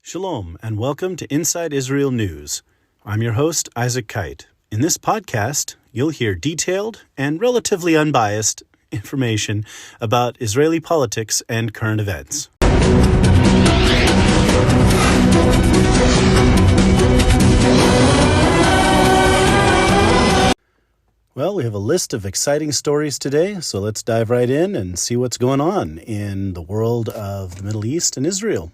Shalom, and welcome to Inside Israel News. I'm your host, Mensch-Kight. In this podcast, you'll hear detailed and relatively unbiased information about Israeli politics and current events. Well, we have a list of exciting stories today, so let's dive right in and see what's going on in the world of the Middle East and Israel.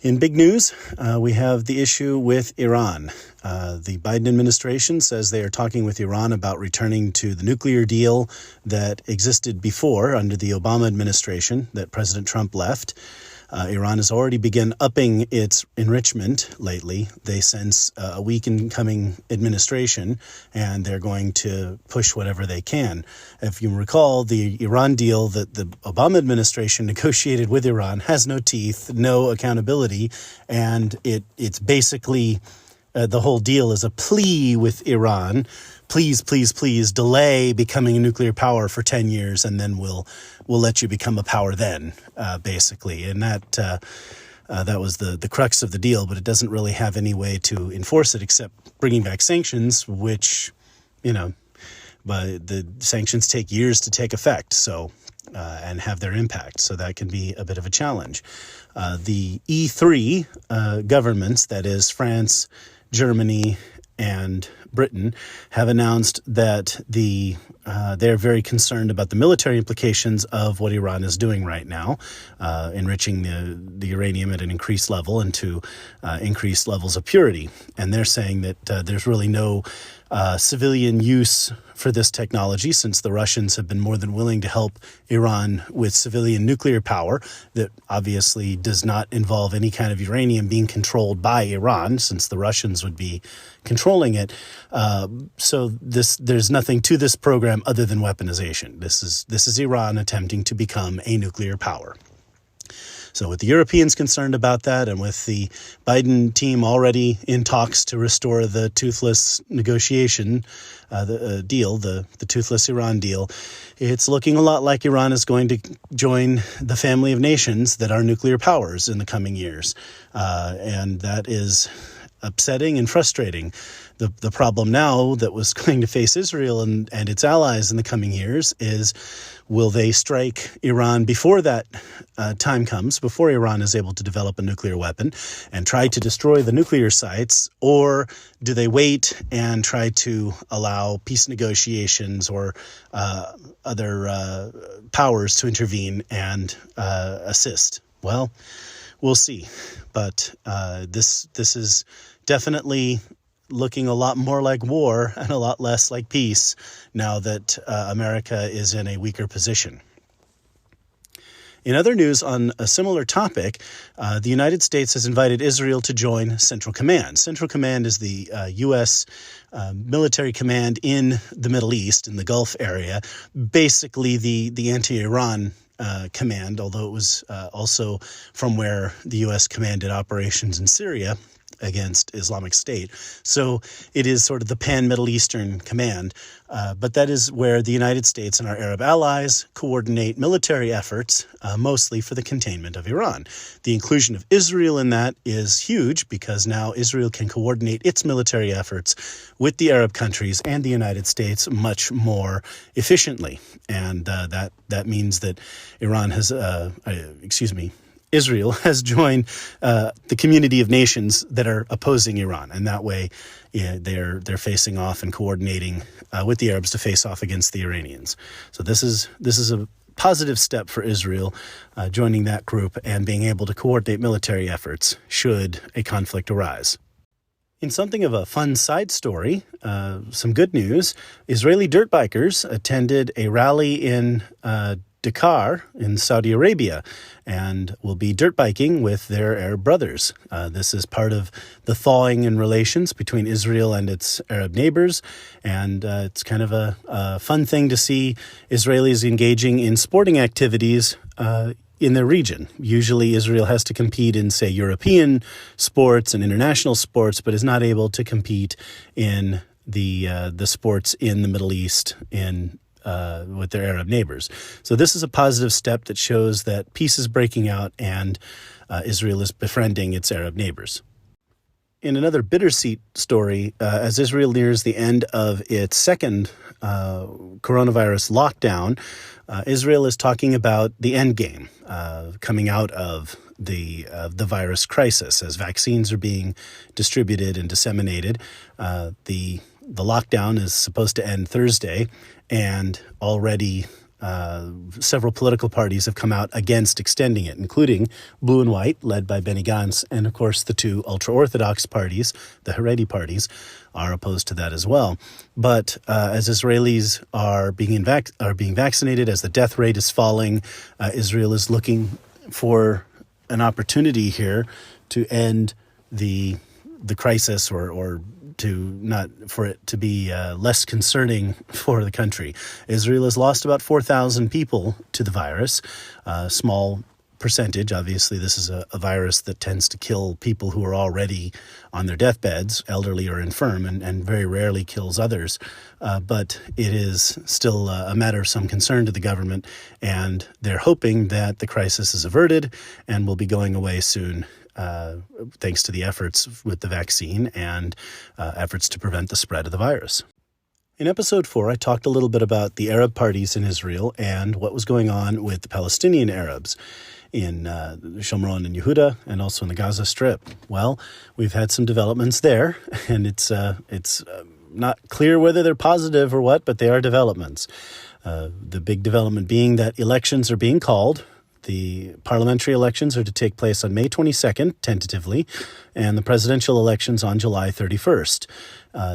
In big news, we have the issue with Iran. The Biden administration says they are talking with Iran about returning to the nuclear deal that existed before under the Obama administration that President Trump left. Iran has already begun upping its enrichment lately. They sense a weak incoming administration, and they're going to push whatever they can. If you recall, the Iran deal that the Obama administration negotiated with Iran has no teeth, no accountability, and it's basically the whole deal is a plea with Iran. Please, please, please delay becoming a nuclear power for 10 years, and then we'll let you become a power then, basically. And that was the crux of the deal, but it doesn't really have any way to enforce it except bringing back sanctions, which, but the sanctions take years to take effect, so and have their impact. So that can be a bit of a challenge. The E3 governments, that is France, Germany, and Britain, have announced that they're very concerned about the military implications of what Iran is doing right now, enriching the uranium at an increased level and to increased levels of purity. And they're saying that there's really no civilian use for this technology, since the Russians have been more than willing to help Iran with civilian nuclear power that obviously does not involve any kind of uranium being controlled by Iran, since the Russians would be controlling it. So there's nothing to this program other than weaponization. This is Iran attempting to become a nuclear power. So with the Europeans concerned about that, and with the Biden team already in talks to restore the toothless negotiation, the toothless Iran deal, it's looking a lot like Iran is going to join the family of nations that are nuclear powers in the coming years. And that is upsetting and frustrating. The problem now that was going to face Israel and its allies in the coming years is, will they strike Iran before that time comes, before Iran is able to develop a nuclear weapon and try to destroy the nuclear sites, or do they wait and try to allow peace negotiations or other powers to intervene and assist? Well, we'll see. But this is definitely looking a lot more like war and a lot less like peace now that America is in a weaker position. In other news on a similar topic, the United States has invited Israel to join Central Command. Central Command is the U.S. Military command in the Middle East, in the Gulf area, basically the anti-Iran command, although it was also from where the U.S. commanded operations in Syria against Islamic State. So it is sort of the pan-Middle Eastern command, but that is where the United States and our Arab allies coordinate military efforts, mostly for the containment of Iran. The inclusion of Israel in that is huge, because now Israel can coordinate its military efforts with the Arab countries and the United States much more efficiently. And that means that Israel has joined the community of nations that are opposing Iran, and that way they're facing off and coordinating with the Arabs to face off against the Iranians. So this is a positive step for Israel, joining that group and being able to coordinate military efforts should a conflict arise. In something of a fun side story, some good news: Israeli dirt bikers attended a rally in Dakar in Saudi Arabia and will be dirt biking with their Arab brothers. This is part of the thawing in relations between Israel and its Arab neighbors, and it's kind of a fun thing to see Israelis engaging in sporting activities in their region. Usually Israel has to compete in, say, European sports and international sports, but is not able to compete in the sports in the Middle East with their Arab neighbors. So this is a positive step that shows that peace is breaking out and Israel is befriending its Arab neighbors. In another bittersweet story, as Israel nears the end of its second coronavirus lockdown, Israel is talking about the end game coming out of the virus crisis. As vaccines are being distributed and disseminated, the lockdown is supposed to end Thursday, and already several political parties have come out against extending it, including Blue and White, led by Benny Gantz, and of course the two ultra-Orthodox parties, the Haredi parties, are opposed to that as well. But as Israelis are being vaccinated, as the death rate is falling, Israel is looking for an opportunity here to end the crisis, or for it to be less concerning for the country. Israel has lost about 4,000 people to the virus, small percentage. Obviously, this is a virus that tends to kill people who are already on their deathbeds, elderly or infirm, and very rarely kills others. But it is still a matter of some concern to the government, and they're hoping that the crisis is averted and will be going away soon, thanks to the efforts with the vaccine and efforts to prevent the spread of the virus. In episode 4, I talked a little bit about the Arab parties in Israel and what was going on with the Palestinian Arabs in Shomron and Yehuda, and also in the Gaza Strip. Well, we've had some developments there, and it's not clear whether they're positive or what, but they are developments. The big development being that elections are being called. The parliamentary elections are to take place on May 22nd, tentatively, and the presidential elections on July 31st.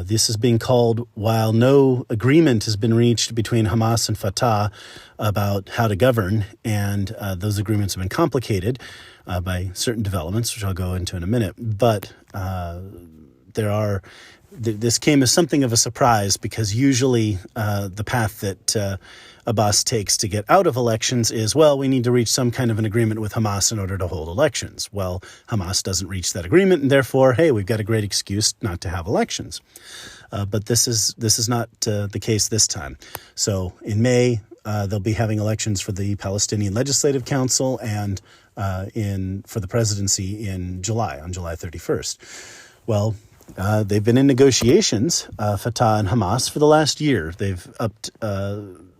This is being called while no agreement has been reached between Hamas and Fatah about how to govern, and those agreements have been complicated by certain developments, which I'll go into in a minute. But this came as something of a surprise, because usually the path that Abbas takes to get out of elections is, well, we need to reach some kind of an agreement with Hamas in order to hold elections. Well, Hamas doesn't reach that agreement, and therefore, hey, we've got a great excuse not to have elections. But this is not the case this time. So in May, they'll be having elections for the Palestinian Legislative Council and for the presidency in July, on July 31st. Well, they've been in negotiations, Fatah and Hamas, for the last year. They've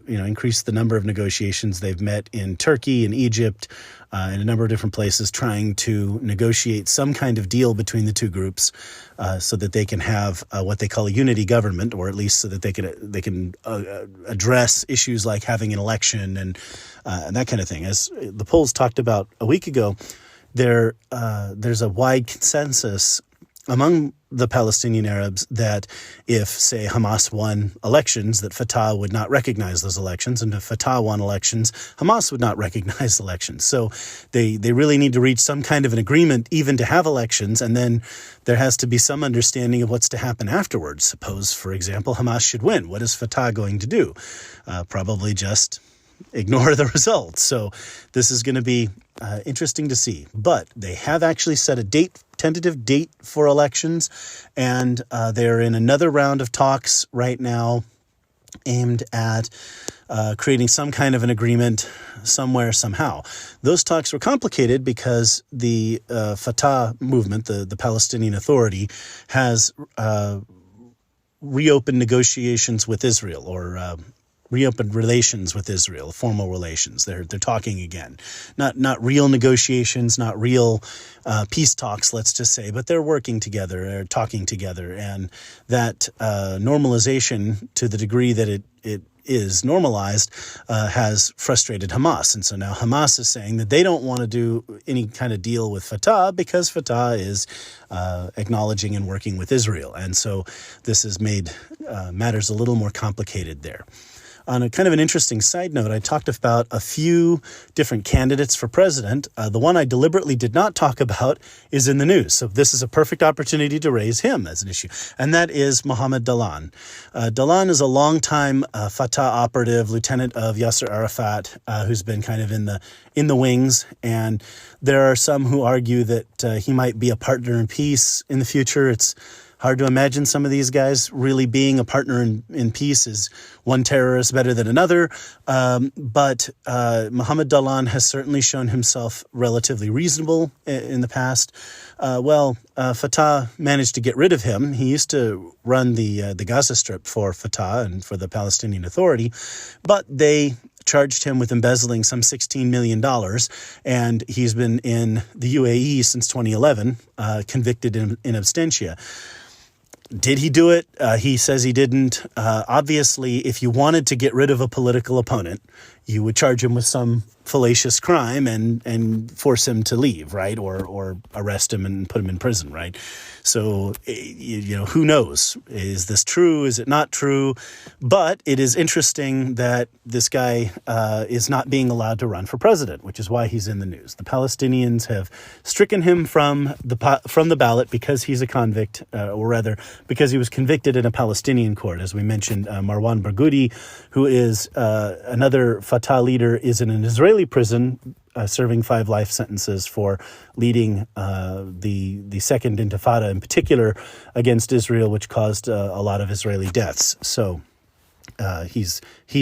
increased the number of negotiations they've met in Turkey and Egypt, in a number of different places, trying to negotiate some kind of deal between the two groups, so that they can have what they call a unity government, or at least so that they can address issues like having an election and that kind of thing. As the polls talked about a week ago, there's a wide consensus among the Palestinian Arabs that if, say, Hamas won elections, that Fatah would not recognize those elections, and if Fatah won elections, Hamas would not recognize elections. So they really need to reach some kind of an agreement even to have elections, and then there has to be some understanding of what's to happen afterwards. Suppose, for example, Hamas should win. What is Fatah going to do? Probably just ignore the results. So this is going to be interesting to see. But they have actually set a tentative date for elections, and they're in another round of talks right now aimed at creating some kind of an agreement somewhere, somehow. Those talks were complicated because the Fatah movement, the Palestinian Authority, has reopened negotiations with Israel, or reopened relations with Israel, formal relations. They're talking again. Not real negotiations, not real peace talks, let's just say, but they're working together, they're talking together. And that normalization, to the degree that it is normalized, has frustrated Hamas. And so now Hamas is saying that they don't want to do any kind of deal with Fatah because Fatah is acknowledging and working with Israel. And so this has made matters a little more complicated there. On a kind of an interesting side note, I talked about a few different candidates for president. The one I deliberately did not talk about is in the news. So this is a perfect opportunity to raise him as an issue. And that is Mohammed Dalan. Dalan is a longtime Fatah operative, lieutenant of Yasser Arafat, who's been kind of in the wings. And there are some who argue that he might be a partner in peace in the future. It's Hard to imagine some of these guys really being a partner in peace. Is one terrorist better than another? But Mohammed Dahlan has certainly shown himself relatively reasonable in the past. Fatah managed to get rid of him. He used to run the Gaza Strip for Fatah and for the Palestinian Authority, but they charged him with embezzling some $16 million, and he's been in the UAE since 2011, convicted in absentia. Did he do it? He says he didn't. Obviously, if you wanted to get rid of a political opponent, you would charge him with some fallacious crime and force him to leave, right? Or arrest him and put him in prison, right? So, who knows? Is this true? Is it not true? But it is interesting that this guy is not being allowed to run for president, which is why he's in the news. The Palestinians have stricken him from the ballot because he's a convict, or rather, because he was convicted in a Palestinian court. As we mentioned, Marwan Barghouti, who is another Fatah leader, is in an Israeli prison, serving 5 life sentences for leading the second intifada in particular against Israel, which caused a lot of Israeli deaths. So he's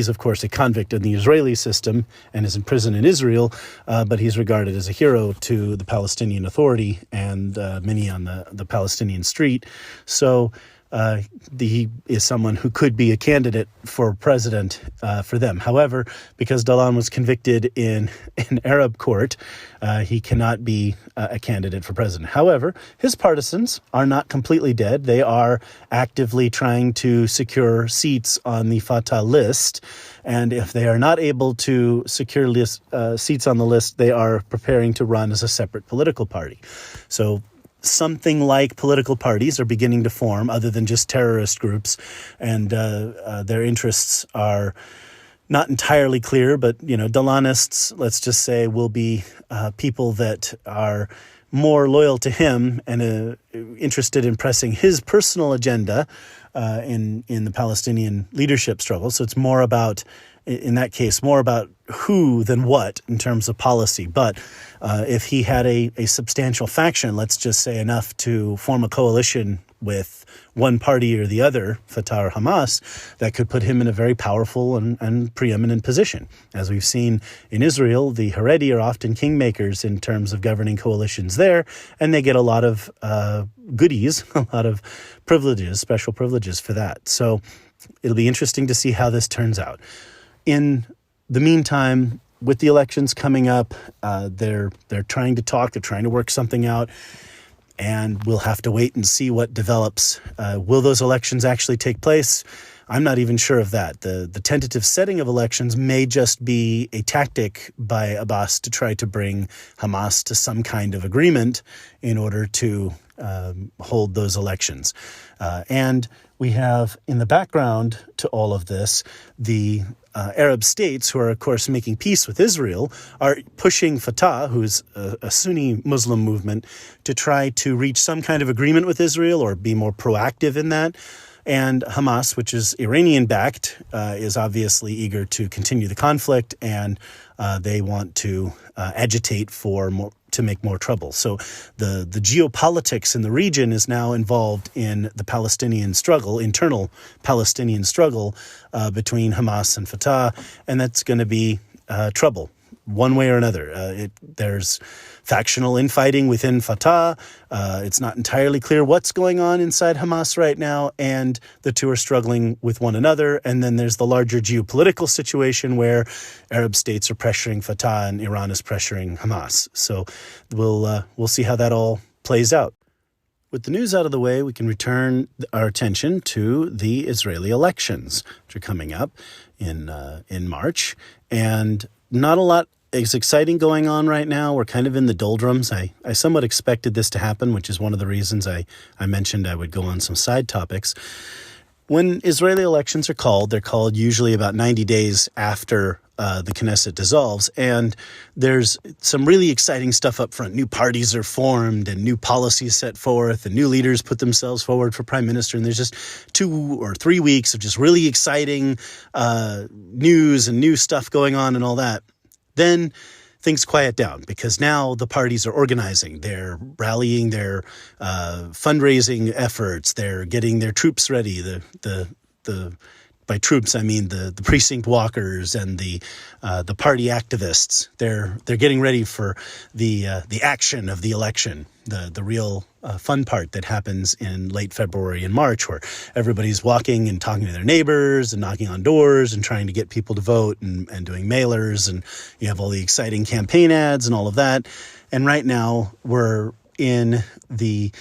of course a convict in the Israeli system and is in prison in Israel, but he's regarded as a hero to the Palestinian Authority and many on the Palestinian street. So he is someone who could be a candidate for president for them. However, because Dahlan was convicted in an Arab court, he cannot be a candidate for president. However, his partisans are not completely dead. They are actively trying to secure seats on the Fatah list. And if they are not able to secure seats on the list, they are preparing to run as a separate political party. So something like political parties are beginning to form other than just terrorist groups, and their interests are not entirely clear, but, Dahlanists, let's just say, will be people that are more loyal to him and interested in pressing his personal agenda in the Palestinian leadership struggle. So it's more about, in that case, more about who than what in terms of policy. But if he had a substantial faction, let's just say enough to form a coalition with one party or the other, Fatah or Hamas, that could put him in a very powerful and preeminent position. As we've seen in Israel, the Haredi are often kingmakers in terms of governing coalitions there, and they get a lot of goodies, a lot of privileges, special privileges for that. So it'll be interesting to see how this turns out. In the meantime, with the elections coming up, they're trying to talk, they're trying to work something out, and we'll have to wait and see what develops. Will those elections actually take place? I'm not even sure of that. The tentative setting of elections may just be a tactic by Abbas to try to bring Hamas to some kind of agreement in order to hold those elections. And we have in the background to all of this, the Arab states, who are, of course, making peace with Israel, are pushing Fatah, who's a Sunni Muslim movement, to try to reach some kind of agreement with Israel or be more proactive in that. And Hamas, which is Iranian-backed, is obviously eager to continue the conflict, and they want to agitate to make more trouble. So the geopolitics in the region is now involved in the Palestinian struggle, internal Palestinian struggle between Hamas and Fatah, and that's going to be trouble one way or another. There's factional infighting within Fatah. It's not entirely clear what's going on inside Hamas right now, and the two are struggling with one another. And then there's the larger geopolitical situation where Arab states are pressuring Fatah and Iran is pressuring Hamas. So we'll see how that all plays out. With the news out of the way, we can return our attention to the Israeli elections, which are coming up in March, and not a lot is exciting going on right now. We're kind of in the doldrums. I somewhat expected this to happen, which is one of the reasons I mentioned I would go on some side topics. When Israeli elections are called, they're called usually about 90 days after the Knesset dissolves, and there's some really exciting stuff up front. New parties are formed and new policies set forth and new leaders put themselves forward for prime minister, and there's just 2 or 3 weeks of just really exciting news and new stuff going on and all that. Then things quiet down because now the parties are organizing. They're rallying their fundraising efforts. They're getting their troops ready. By troops, I mean the precinct walkers and the party activists. They're getting ready for the action of the election, the real fun part that happens in late February and March, where everybody's walking and talking to their neighbors and knocking on doors and trying to get people to vote and doing mailers, and you have all the exciting campaign ads and all of that. And right now we're in the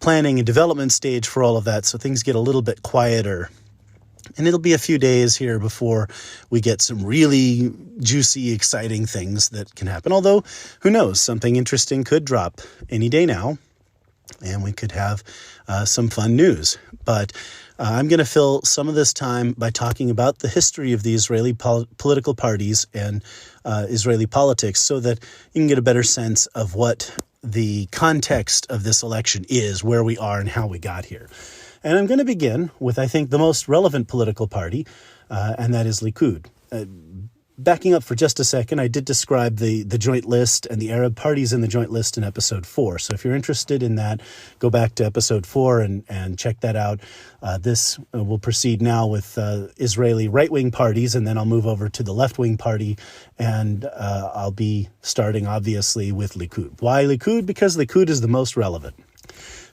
planning and development stage for all of that, so things get a little bit quieter. And it'll be a few days here before we get some really juicy, exciting things that can happen. Although, who knows, something interesting could drop any day now, and we could have some fun news. But I'm going to fill some of this time by talking about the history of the Israeli political parties and Israeli politics so that you can get a better sense of what the context of this election is, where we are, and how we got here. And I'm going to begin with, I think, the most relevant political party, and that is Likud. Backing up for just a second, I did describe the joint list and the Arab parties in the joint list in episode 4. So if you're interested in that, go back to episode 4 and check that out. This will proceed now with Israeli right-wing parties, and then I'll move over to the left-wing party, and I'll be starting, obviously, with Likud. Why Likud? Because Likud is the most relevant.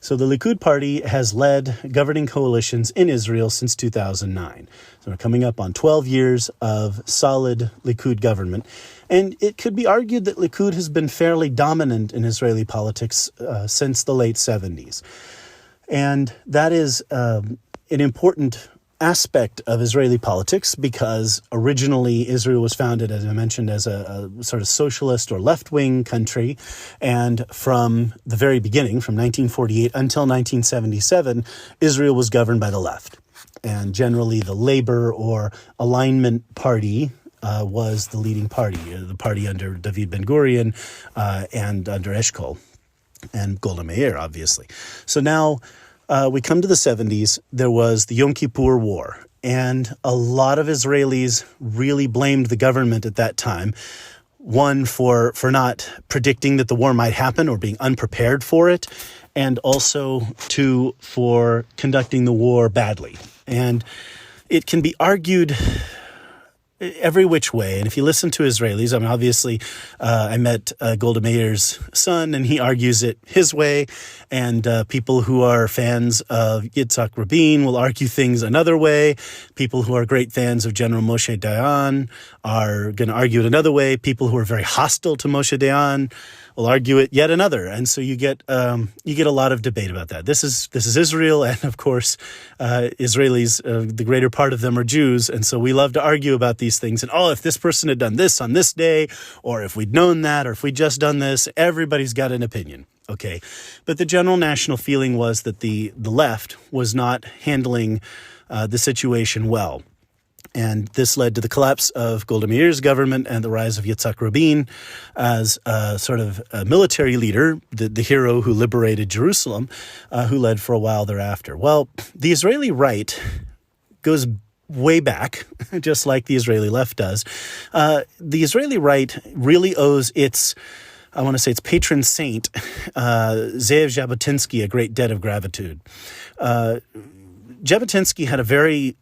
So the Likud Party has led governing coalitions in Israel since 2009. So we're coming up on 12 years of solid Likud government. And it could be argued that Likud has been fairly dominant in Israeli politics since the late 70s. And that is an important aspect of Israeli politics because originally Israel was founded, as I mentioned, as a sort of socialist or left-wing country. And from the very beginning, from 1948 until 1977, Israel was governed by the left. And generally the Labor or Alignment Party was the leading party, the party under David Ben-Gurion and under Eshkol and Golda Meir, obviously. So now we come to the 70s, there was the Yom Kippur War, and a lot of Israelis really blamed the government at that time. One, for not predicting that the war might happen or being unprepared for it, and also, two, for conducting the war badly. And it can be argued every which way. And if you listen to Israelis, I mean, obviously, I met Golda Meir's son, and he argues it his way. And people who are fans of Yitzhak Rabin will argue things another way. People who are great fans of General Moshe Dayan are going to argue it another way. People who are very hostile to Moshe Dayan will argue it yet another, and so you get a lot of debate about that. This is Israel, and of course, Israelis, the greater part of them are Jews, and so we love to argue about these things. And if this person had done this on this day, or if we'd known that, or if we'd just done this, everybody's got an opinion. Okay, but the general national feeling was that the left was not handling the situation well. And this led to the collapse of Golda Meir's government and the rise of Yitzhak Rabin as a sort of a military leader, the hero who liberated Jerusalem, who led for a while thereafter. Well, the Israeli right goes way back, just like the Israeli left does. The Israeli right really owes its patron saint, Ze'ev Jabotinsky, a great debt of gratitude. Jabotinsky had a very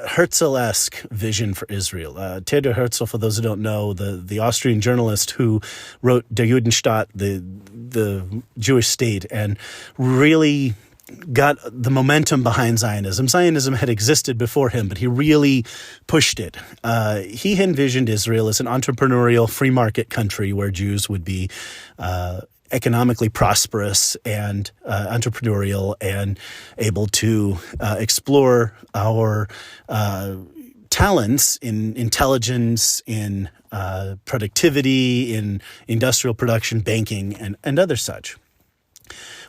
Herzl-esque vision for Israel. Theodor Herzl, for those who don't know, the Austrian journalist who wrote Der Judenstaat, the Jewish state, and really got the momentum behind Zionism. Zionism had existed before him, but he really pushed it. He envisioned Israel as an entrepreneurial free market country where Jews would be economically prosperous and entrepreneurial and able to explore our talents in intelligence, in productivity, in industrial production, banking, and other such.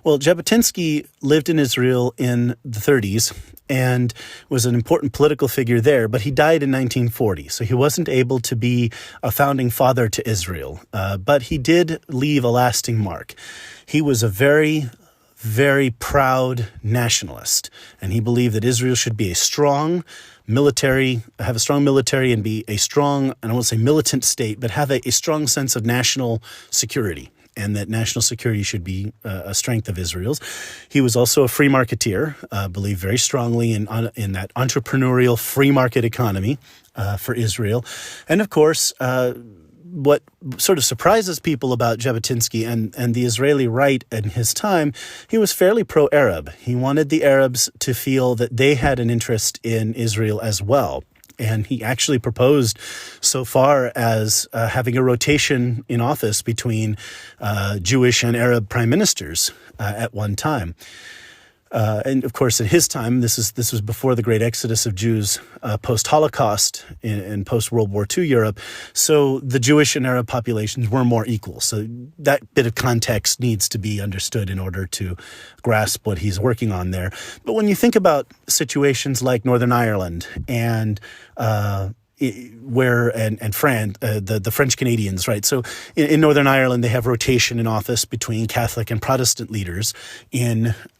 Well, Jabotinsky lived in Israel in the 30s and was an important political figure there, but he died in 1940, so he wasn't able to be a founding father to Israel, but he did leave a lasting mark. He was a very very proud nationalist, and he believed that Israel should be a strong military, have a strong military, and be a strong, I don't want to say militant state, but have a strong sense of national security, and that national security should be a strength of Israel's. He was also a free marketeer, believed very strongly in that entrepreneurial free market economy for Israel. And of course, what sort of surprises people about Jabotinsky and the Israeli right in his time, he was fairly pro-Arab. He wanted the Arabs to feel that they had an interest in Israel as well. And he actually proposed so far as having a rotation in office between Jewish and Arab prime ministers at one time. And of course, in his time, this was before the great exodus of Jews post-Holocaust in post-World War II Europe. So the Jewish and Arab populations were more equal. So that bit of context needs to be understood in order to grasp what he's working on there. But when you think about situations like Northern Ireland and France, the French Canadians, right? So in Northern Ireland, they have rotation in office between Catholic and Protestant leaders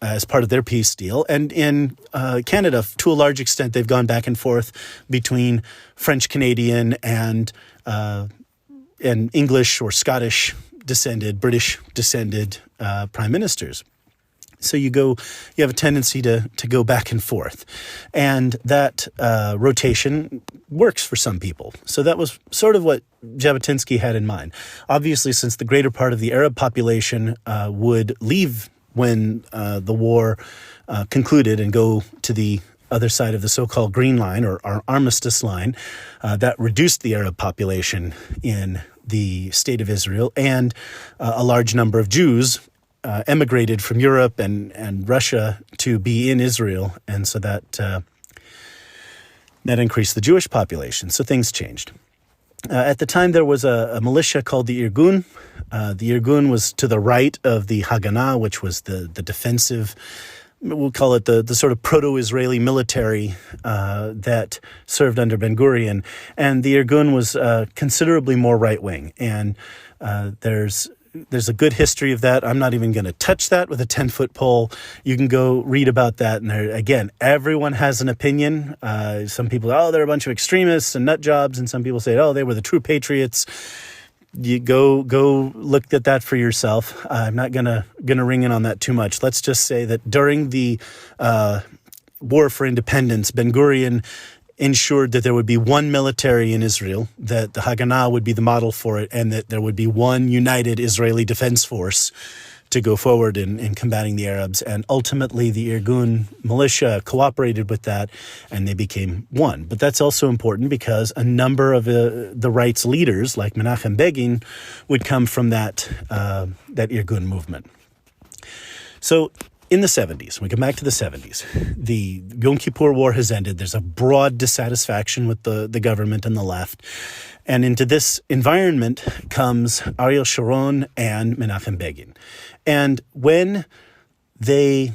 as part of their peace deal. And in Canada, to a large extent, they've gone back and forth between French Canadian and English or Scottish descended, British descended prime ministers. So you have a tendency to go back and forth. And that rotation works for some people. So that was sort of what Jabotinsky had in mind. Obviously, since the greater part of the Arab population would leave when the war concluded and go to the other side of the so-called Green Line or Armistice Line, that reduced the Arab population in the state of Israel, and a large number of Jews emigrated from Europe and Russia to be in Israel, and so that increased the Jewish population. So things changed. At the time, there was a militia called the Irgun. The Irgun was to the right of the Haganah, which was the defensive, we'll call it the sort of proto-Israeli military that served under Ben-Gurion. And the Irgun was considerably more right-wing. And there's a good history of that. I'm not even going to touch that with a 10-foot pole. You can go read about that. And again, everyone has an opinion. Some people, they're a bunch of extremists and nut jobs. And some people say, they were the true patriots. You go look at that for yourself. I'm not gonna ring in on that too much. Let's just say that during the War for Independence, Ben-Gurion ensured that there would be one military in Israel, that the Haganah would be the model for it, and that there would be one united Israeli defense force to go forward in combating the Arabs. And ultimately, the Irgun militia cooperated with that, and they became one. But that's also important because a number of the right's leaders, like Menachem Begin, would come from that Irgun movement. So in the 70s, we come back to the 70s, the Yom Kippur War has ended. There's a broad dissatisfaction with the government and the left. And into this environment comes Ariel Sharon and Menachem Begin. And when they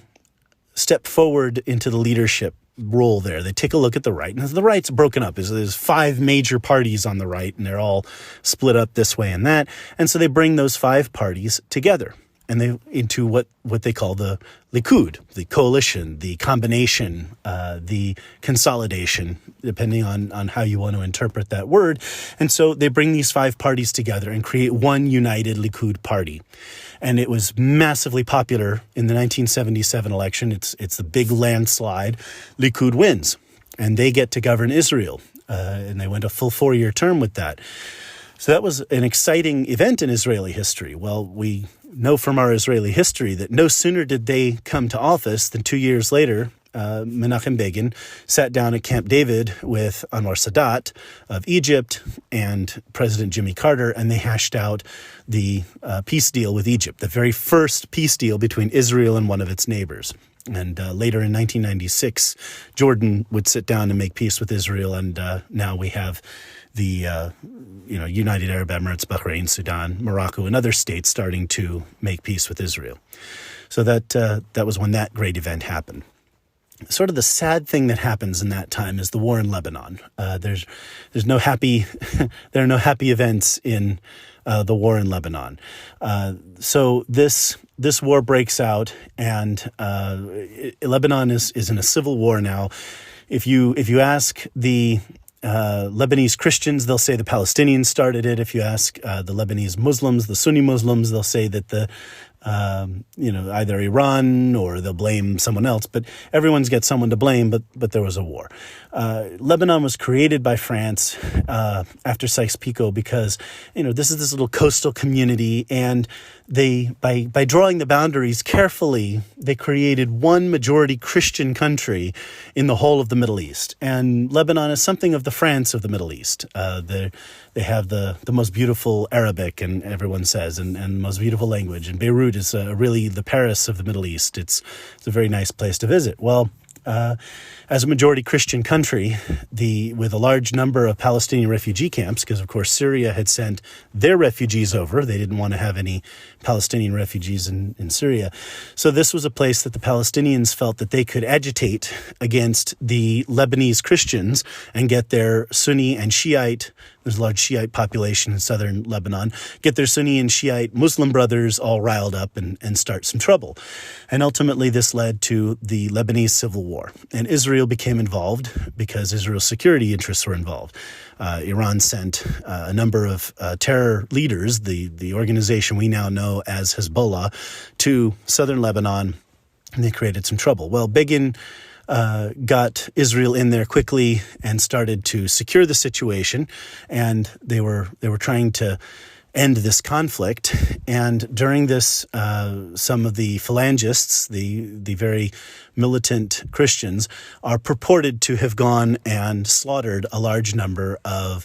step forward into the leadership role there, they take a look at the right. And the right's broken up. There's 5 major parties on the right, and they're all split up this way and that. And so they bring those 5 parties together. And they into what they call the Likud, the coalition, the combination, the consolidation, depending on how you want to interpret that word. And so they bring these 5 parties together and create one united Likud Party. And it was massively popular in the 1977 election. It's the big landslide. Likud wins, and they get to govern Israel. And they went a full 4-year term with that. So that was an exciting event in Israeli history. Well, we know from our Israeli history that no sooner did they come to office than 2 years later, Menachem Begin sat down at Camp David with Anwar Sadat of Egypt and President Jimmy Carter, and they hashed out the peace deal with Egypt, the very first peace deal between Israel and one of its neighbors. And later in 1996, Jordan would sit down and make peace with Israel, and now we have the United Arab Emirates, Bahrain, Sudan, Morocco, and other states starting to make peace with Israel. So that was when that great event happened. Sort of the sad thing that happens in that time is the war in Lebanon. There's no happy there are no happy events in the war in Lebanon. So this war breaks out, and Lebanon is in a civil war now. If you ask the Lebanese Christians, they'll say the Palestinians started it. If you ask the Lebanese Muslims, the Sunni Muslims, they'll say that either Iran or they'll blame someone else. But everyone's got someone to blame. But there was a war. Lebanon was created by France after Sykes-Picot because this is this little coastal community, and they by drawing the boundaries carefully, they created one majority Christian country in the whole of the Middle East. And Lebanon is something of the France of the Middle East. They have the most beautiful Arabic, and everyone says, and the most beautiful language. And Beirut is really the Paris of the Middle East. It's a very nice place to visit. Well, as a majority Christian country, with a large number of Palestinian refugee camps, because of course Syria had sent their refugees over. They didn't want to have any Palestinian refugees in Syria. So this was a place that the Palestinians felt that they could agitate against the Lebanese Christians and get their Sunni and Shiite, there's a large Shiite population in southern Lebanon, get their Sunni and Shiite Muslim brothers all riled up and start some trouble. And ultimately this led to the Lebanese Civil War. And Israel became involved because Israel's security interests were involved. Iran sent a number of terror leaders, the organization we now know as Hezbollah, to southern Lebanon, and they created some trouble. Well, Begin got Israel in there quickly and started to secure the situation, and they were trying to end this conflict. And during this, some of the phalangists, the very militant Christians, are purported to have gone and slaughtered a large number of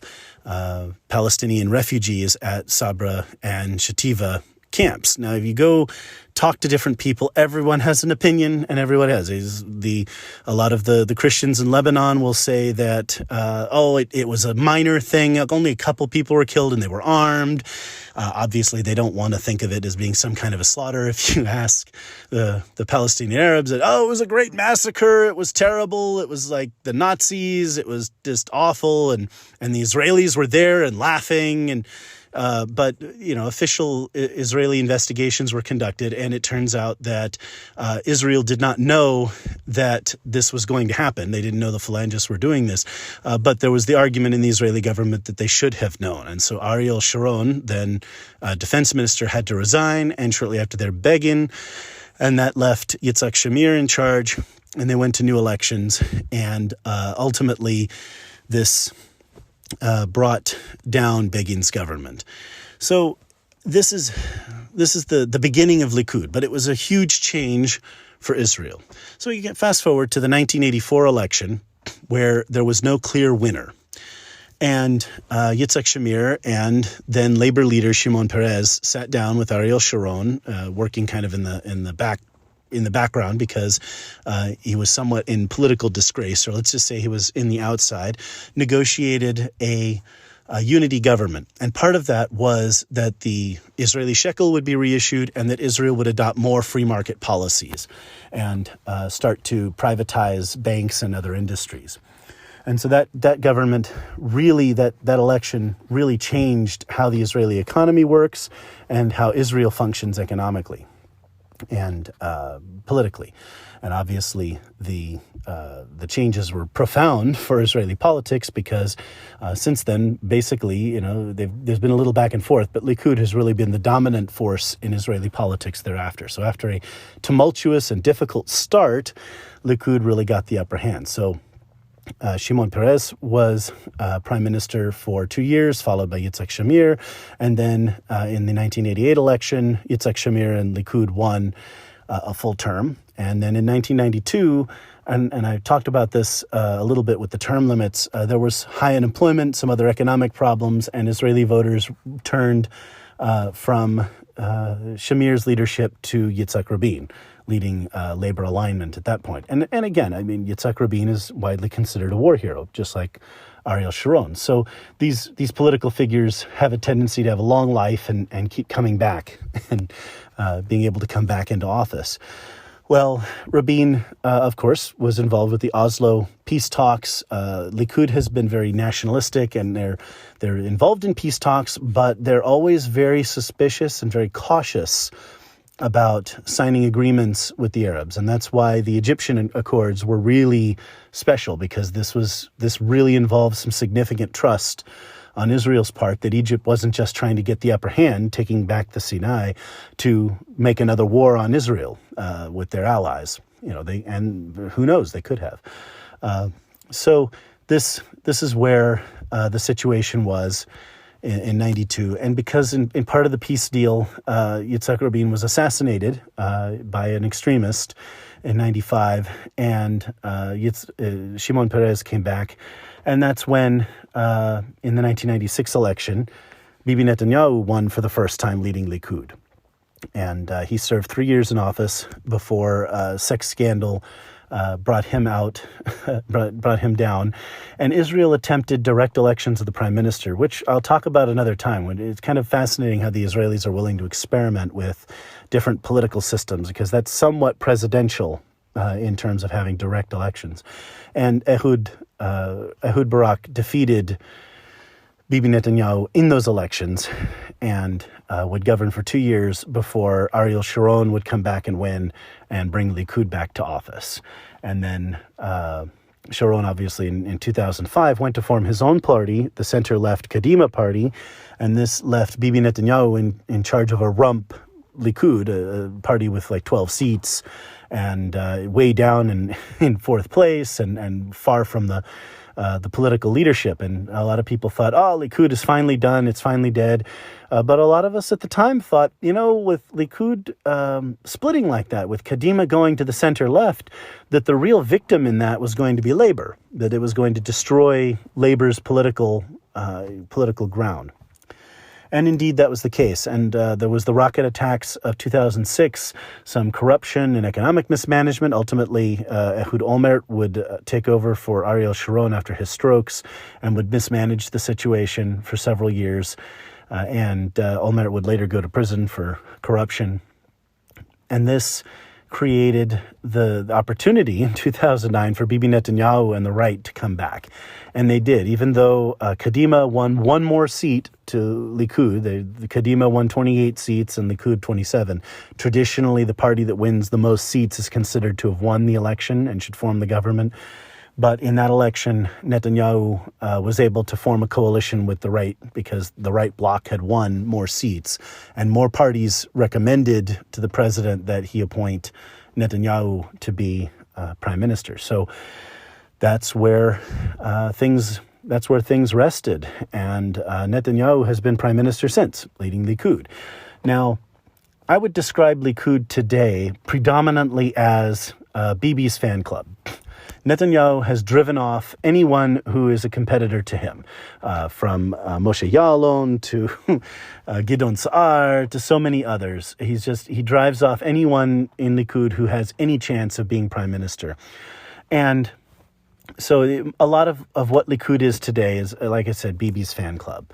Palestinian refugees at Sabra and Shativa camps. Now, if you go talk to different people, everyone has an opinion, and everyone has. A lot of the Christians in Lebanon will say that, it was a minor thing. Only a couple people were killed, and they were armed. Obviously, they don't want to think of it as being some kind of a slaughter. If you ask the Palestinian Arabs, that, it was a great massacre. It was terrible. It was like the Nazis. It was just awful. And the Israelis were there and laughing. And but official Israeli investigations were conducted, and it turns out that Israel did not know that this was going to happen. They didn't know the phalangists were doing this, but there was the argument in the Israeli government that they should have known. And so Ariel Sharon, then defense minister, had to resign, and shortly after there, Begin, and that left Yitzhak Shamir in charge, and they went to new elections, and ultimately this brought down Begin's government. So this is the beginning of Likud, but it was a huge change for Israel. So you get fast forward to the 1984 election, where there was no clear winner. And Yitzhak Shamir and then labor leader Shimon Peres sat down with Ariel Sharon, working kind of in the background because he was somewhat in political disgrace, or let's just say he was in the outside, negotiated a unity government. And part of that was that the Israeli shekel would be reissued and that Israel would adopt more free market policies and start to privatize banks and other industries. And so that government really, that election really changed how the Israeli economy works and how Israel functions economically and politically. And obviously the changes were profound for Israeli politics because since then, basically, there's been a little back and forth, but Likud has really been the dominant force in Israeli politics thereafter. So after a tumultuous and difficult start, Likud really got the upper hand. So Shimon Peres was prime minister for 2 years, followed by Yitzhak Shamir. And then in the 1988 election, Yitzhak Shamir and Likud won a full term. And then in 1992, and I talked about this a little bit with the term limits, there was high unemployment, some other economic problems, and Israeli voters turned from Shamir's leadership to Yitzhak Rabin, leading labor alignment at that point. And again, Yitzhak Rabin is widely considered a war hero, just like Ariel Sharon. So these political figures have a tendency to have a long life and keep coming back and being able to come back into office. Well, Rabin, of course, was involved with the Oslo peace talks. Likud has been very nationalistic, and they're involved in peace talks, but they're always very suspicious and very cautious about signing agreements with the Arabs. And that's why the Egyptian Accords were really special, because this really involved some significant trust on Israel's part that Egypt wasn't just trying to get the upper hand, taking back the Sinai, to make another war on Israel with their allies. And who knows, they could have. So this is where the situation was in 92. And because in part of the peace deal, Yitzhak Rabin was assassinated by an extremist in 95, and Shimon Peres came back. And that's when, in the 1996 election, Bibi Netanyahu won for the first time, leading Likud. And he served 3 years in office before a sex scandal brought him down. And Israel attempted direct elections of the prime minister, which I'll talk about another time. It's kind of fascinating how the Israelis are willing to experiment with different political systems, because that's somewhat presidential in terms of having direct elections. And Ehud Barak defeated Bibi Netanyahu in those elections and would govern for 2 years before Ariel Sharon would come back and win and bring Likud back to office. And then Sharon, obviously, in 2005, went to form his own party, the center-left Kadima Party, and this left Bibi Netanyahu in charge of a rump Likud, a party with like 12 seats, and way down in fourth place and far from the political leadership. And a lot of people thought, Likud is finally done, it's finally dead. But a lot of us at the time thought, with Likud splitting like that, with Kadima going to the center-left, that the real victim in that was going to be labor, that it was going to destroy labor's political ground. And indeed, that was the case. And there was the rocket attacks of 2006, some corruption and economic mismanagement. Ultimately, Ehud Olmert would take over for Ariel Sharon after his strokes and would mismanage the situation for several years. And Olmert would later go to prison for corruption. And this created the opportunity in 2009 for Bibi Netanyahu and the right to come back. And they did, even though Kadima won one more seat to Likud. The Kadima won 28 seats and Likud 27. Traditionally, the party that wins the most seats is considered to have won the election and should form the government. But in that election, Netanyahu was able to form a coalition with the right because the right bloc had won more seats. And more parties recommended to the president that he appoint Netanyahu to be prime minister. So that's where things rested. And Netanyahu has been prime minister since, leading Likud. Now, I would describe Likud today predominantly as Bibi's fan club. Netanyahu has driven off anyone who is a competitor to him, from Moshe Ya'alon to Gidon Sa'ar to so many others. He drives off anyone in Likud who has any chance of being prime minister. And so a lot of what Likud is today is, like I said, Bibi's fan club.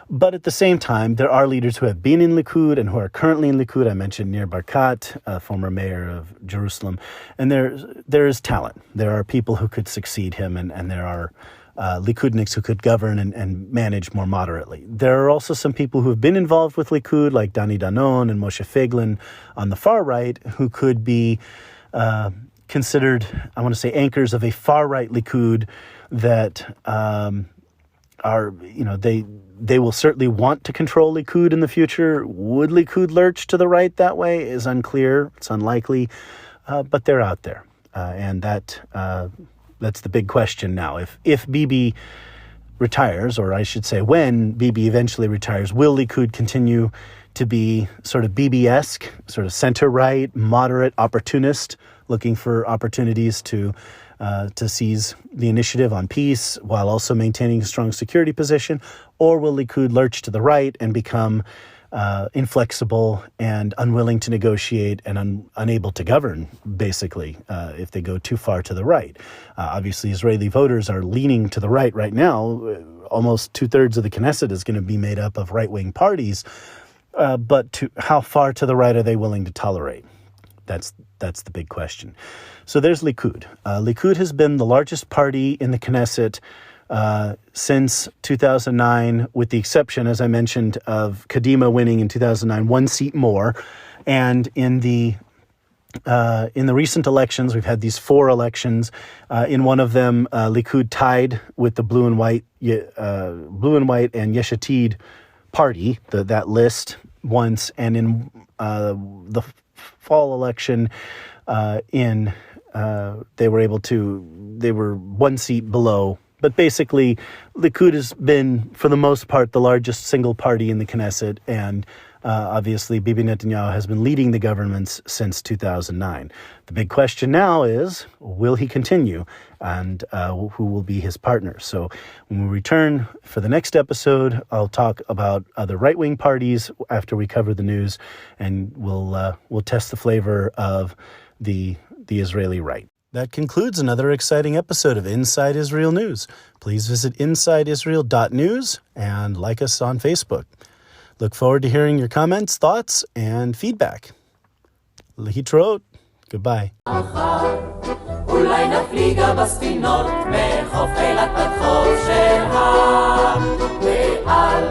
But at the same time, there are leaders who have been in Likud and who are currently in Likud. I mentioned Nir Barkat, former mayor of Jerusalem. And there is talent. There are people who could succeed him, and there are Likudniks who could govern and manage more moderately. There are also some people who have been involved with Likud, like Dani Danon and Moshe Feiglin on the far right, who could be considered, I want to say, anchors of a far-right Likud that are, they will certainly want to control Likud in the future. Would Likud lurch to the right that way is unclear. It's unlikely, but they're out there. And that's the big question now. If Bibi retires, or I should say when Bibi eventually retires, will Likud continue to be sort of Bibi-esque, sort of center-right, moderate, opportunist, looking for opportunities to seize the initiative on peace while also maintaining a strong security position? Or will Likud lurch to the right and become inflexible and unwilling to negotiate and unable to govern, basically, if they go too far to the right? Obviously, Israeli voters are leaning to the right now. Almost 2/3 of the Knesset is going to be made up of right-wing parties. But how far to the right are they willing to tolerate? That's the big question. So there's Likud. Likud has been the largest party in the Knesset since 2009, with the exception, as I mentioned, of Kadima winning in 2009, 1 seat more. And in the recent elections, we've had these 4 elections. In one of them, Likud tied with the blue and white and Yesh Atid party, that list once. And in the fall election, they were 1 seat below. But basically, Likud has been, for the most part, the largest single party in the Knesset, and obviously Bibi Netanyahu has been leading the governments since 2009. The big question now is, will he continue, and who will be his partner? So when we return for the next episode, I'll talk about other right-wing parties after we cover the news, and we'll test the flavor of the Israeli right. That concludes another exciting episode of Inside Israel News. Please visit insideisrael.news and like us on Facebook. Look forward to hearing your comments, thoughts, and feedback. להתראות. Goodbye. אולי נפליגה בספינות מחוף אילת עד חוף של ועל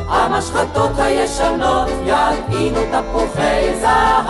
המשחטות הישנות יטעינו תפוחי זהב